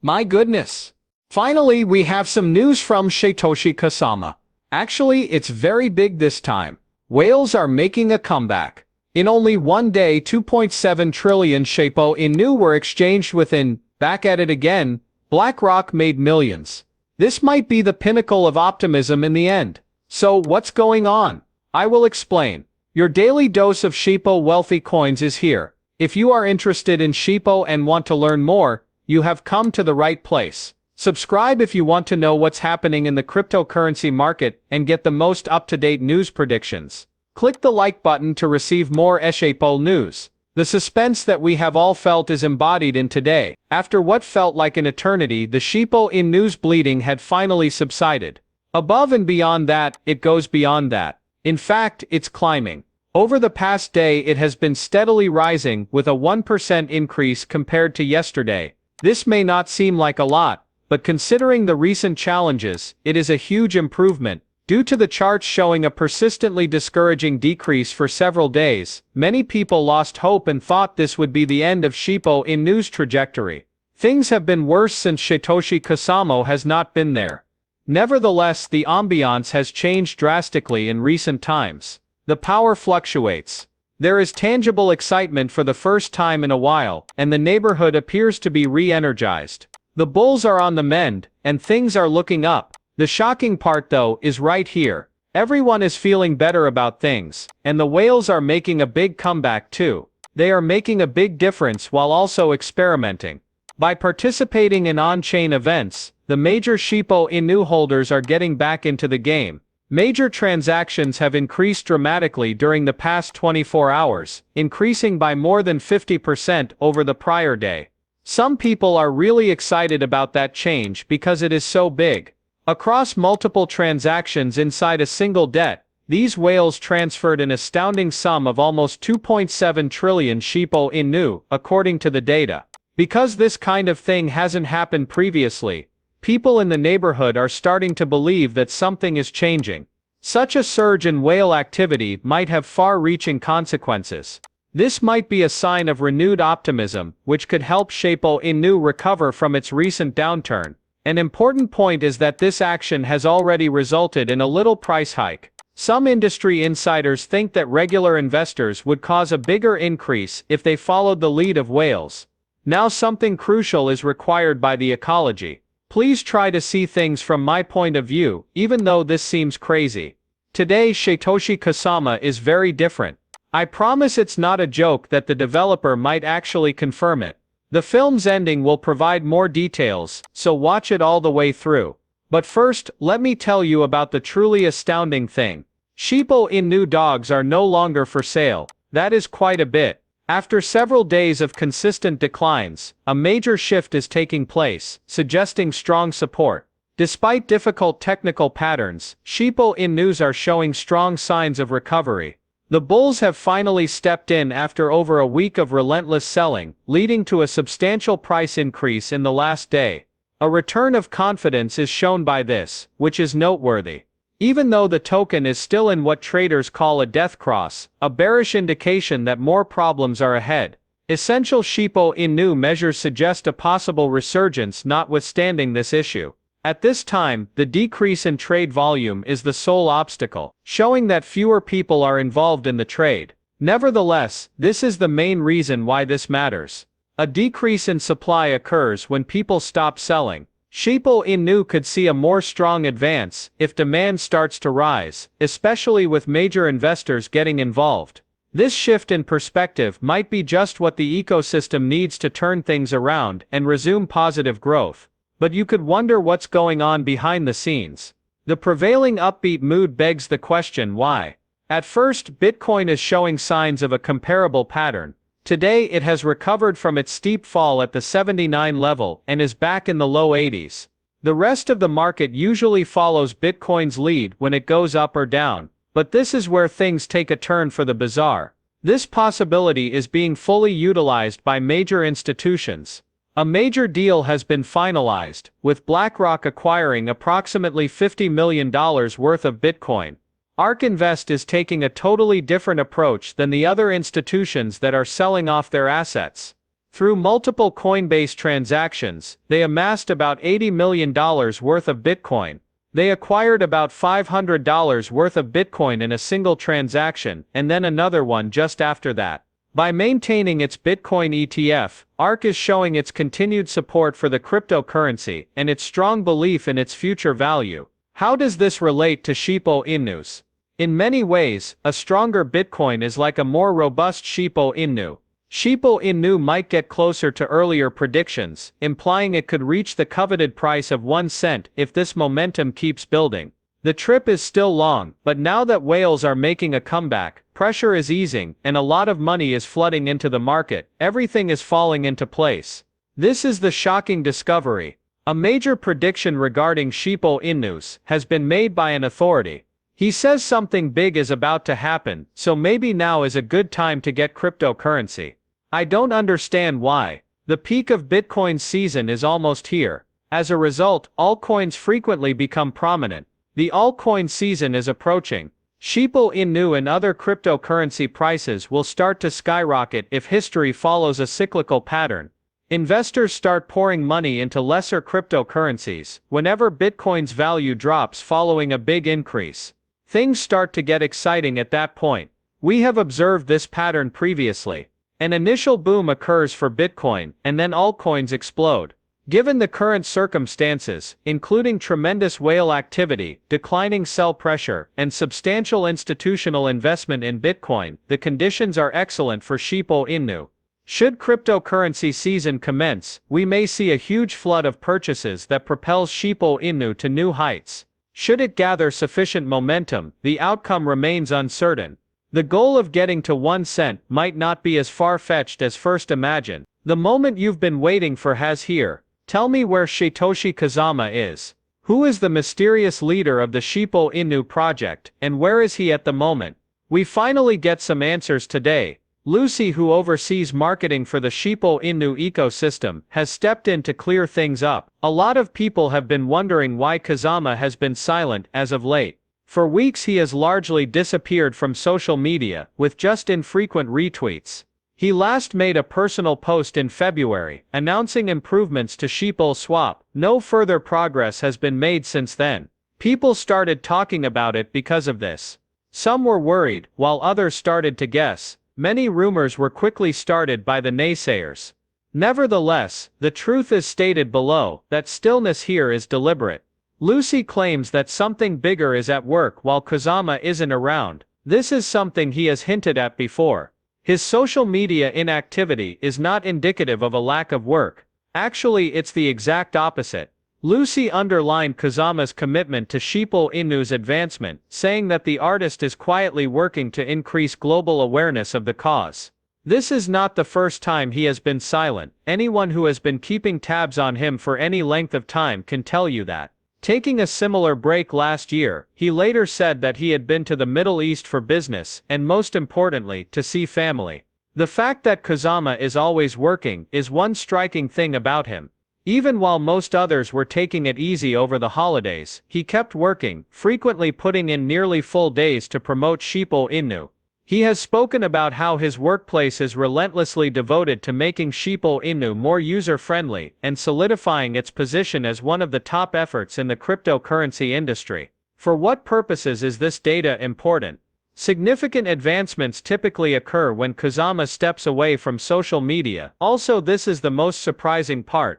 My goodness. Finally, we have some news from Satoshi Kasama. Actually, it's very big this time. Whales are making a comeback. In only one day, 2.7 trillion Shiba Inu were exchanged within. Back at it again, BlackRock made millions. This might be the pinnacle of optimism in the end. So, what's going on? I will explain. Your daily dose of Shiba wealthy coins is here. If you are interested in Shiba and want to learn more, you have come to the right place. Subscribe if you want to know what's happening in the cryptocurrency market and get the most up-to-date news predictions. Click the like button to receive more Shiba news. The suspense that we have all felt is embodied in today. After what felt like an eternity, the Shiba Inu's bleeding had finally subsided. Above and beyond that, it goes beyond that. In fact, it's climbing. Over the past day it has been steadily rising with a 1% increase compared to yesterday. This may not seem like a lot, but considering the recent challenges, it is a huge improvement. Due to the charts showing a persistently discouraging decrease for several days, many people lost hope and thought this would be the end of Shiba Inu's trajectory. Things have been worse since Satoshi Kasama has not been there. Nevertheless, the ambiance has changed drastically in recent times. The power fluctuates. There is tangible excitement for the first time in a while, and the neighborhood appears to be re-energized. The bulls are on the mend, and things are looking up. The shocking part though is right here. Everyone is feeling better about things, and the whales are making a big comeback too. They are making a big difference while also experimenting. By participating in on-chain events, the major Shiba Inu holders are getting back into the game. Major transactions have increased dramatically during the past 24 hours, increasing by more than 50% over the prior day. Some people are really excited about that change because it is so big. Across multiple transactions inside a single debt, these whales transferred an astounding sum of almost 2.7 trillion Shiba Inu, according to the data. Because this kind of thing hasn't happened previously, people in the neighborhood are starting to believe that something is changing. Such a surge in whale activity might have far-reaching consequences. This might be a sign of renewed optimism, which could help Shiba Inu recover from its recent downturn. An important point is that this action has already resulted in a little price hike. Some industry insiders think that regular investors would cause a bigger increase if they followed the lead of whales. Now something crucial is required by the ecology. Please try to see things from my point of view, even though this seems crazy. Today Satoshi Kasama is very different. I promise it's not a joke that the developer might actually confirm it. The film's ending will provide more details, so watch it all the way through. But first, let me tell you about the truly astounding thing. Shiba Inu dogs are no longer for sale. That is quite a bit. After several days of consistent declines, a major shift is taking place, suggesting strong support. Despite difficult technical patterns, Shiba Inus are showing strong signs of recovery. The bulls have finally stepped in after over a week of relentless selling, leading to a substantial price increase in the last day. A return of confidence is shown by this, which is noteworthy. Even though the token is still in what traders call a death cross, a bearish indication that more problems are ahead. Essential Shiba Inu measures suggest a possible resurgence notwithstanding this issue. At this time, the decrease in trade volume is the sole obstacle, showing that fewer people are involved in the trade. Nevertheless, this is the main reason why this matters. A decrease in supply occurs when people stop selling. Shiba Inu could see a more strong advance if demand starts to rise, especially with major investors getting involved. This shift in perspective might be just what the ecosystem needs to turn things around and resume positive growth. But you could wonder what's going on behind the scenes. The prevailing upbeat mood begs the question why. At first, Bitcoin is showing signs of a comparable pattern. Today it has recovered from its steep fall at the 79 level and is back in the low 80s. The rest of the market usually follows Bitcoin's lead when it goes up or down, but this is where things take a turn for the bizarre. This possibility is being fully utilized by major institutions. A major deal has been finalized, with BlackRock acquiring approximately $50 million worth of Bitcoin. ARK Invest is taking a totally different approach than the other institutions that are selling off their assets. Through multiple Coinbase transactions, they amassed about $80 million worth of Bitcoin. They acquired about $500 worth of Bitcoin in a single transaction, and then another one just after that. By maintaining its Bitcoin ETF, ARK is showing its continued support for the cryptocurrency and its strong belief in its future value. How does this relate to Shiba Inus? In many ways, a stronger Bitcoin is like a more robust Shiba Inu. Shiba Inu might get closer to earlier predictions, implying it could reach the coveted price of 1 cent if this momentum keeps building. The trip is still long, but now that whales are making a comeback, pressure is easing, and a lot of money is flooding into the market, everything is falling into place. This is the shocking discovery. A major prediction regarding Shiba Inus has been made by an authority. He says something big is about to happen, so maybe now is a good time to get cryptocurrency. I don't understand why. The peak of Bitcoin's season is almost here. As a result, altcoins frequently become prominent. The altcoin season is approaching. Shiba Inu and other cryptocurrency prices will start to skyrocket if history follows a cyclical pattern. Investors start pouring money into lesser cryptocurrencies whenever Bitcoin's value drops following a big increase. Things start to get exciting at that point. We have observed this pattern previously. An initial boom occurs for Bitcoin, and then altcoins explode. Given the current circumstances, including tremendous whale activity, declining sell pressure, and substantial institutional investment in Bitcoin, the conditions are excellent for Shiba Inu. Should cryptocurrency season commence, we may see a huge flood of purchases that propels Shiba Inu to new heights. Should it gather sufficient momentum, the outcome remains uncertain. The goal of getting to 1 cent might not be as far-fetched as first imagined. The moment you've been waiting for has here. Tell me where Satoshi Kazama is. Who is the mysterious leader of the Shiba Inu project, and where is he at the moment? We finally get some answers today. Lucy, who oversees marketing for the Shiba Inu ecosystem, has stepped in to clear things up. A lot of people have been wondering why Kazama has been silent as of late. For weeks he has largely disappeared from social media, with just infrequent retweets. He last made a personal post in February, announcing improvements to Shiba Swap. No further progress has been made since then. People started talking about it because of this. Some were worried, while others started to guess. Many rumors were quickly started by the naysayers. Nevertheless, the truth is stated below, that stillness here is deliberate. Lucy claims that something bigger is at work while Kazama isn't around. This is something he has hinted at before. His social media inactivity is not indicative of a lack of work. Actually, it's the exact opposite. Lucy underlined Kazama's commitment to Shiba Inu's advancement, saying that the artist is quietly working to increase global awareness of the cause. This is not the first time he has been silent. Anyone who has been keeping tabs on him for any length of time can tell you that. Taking a similar break last year, he later said that he had been to the Middle East for business, and most importantly, to see family. The fact that Kazama is always working is one striking thing about him. Even while most others were taking it easy over the holidays, he kept working, frequently putting in nearly full days to promote Shiba Inu. He has spoken about how his workplace is relentlessly devoted to making Shiba Inu more user-friendly and solidifying its position as one of the top efforts in the cryptocurrency industry. For what purposes is this data important? Significant advancements typically occur when Kazama steps away from social media. Also, this is the most surprising part.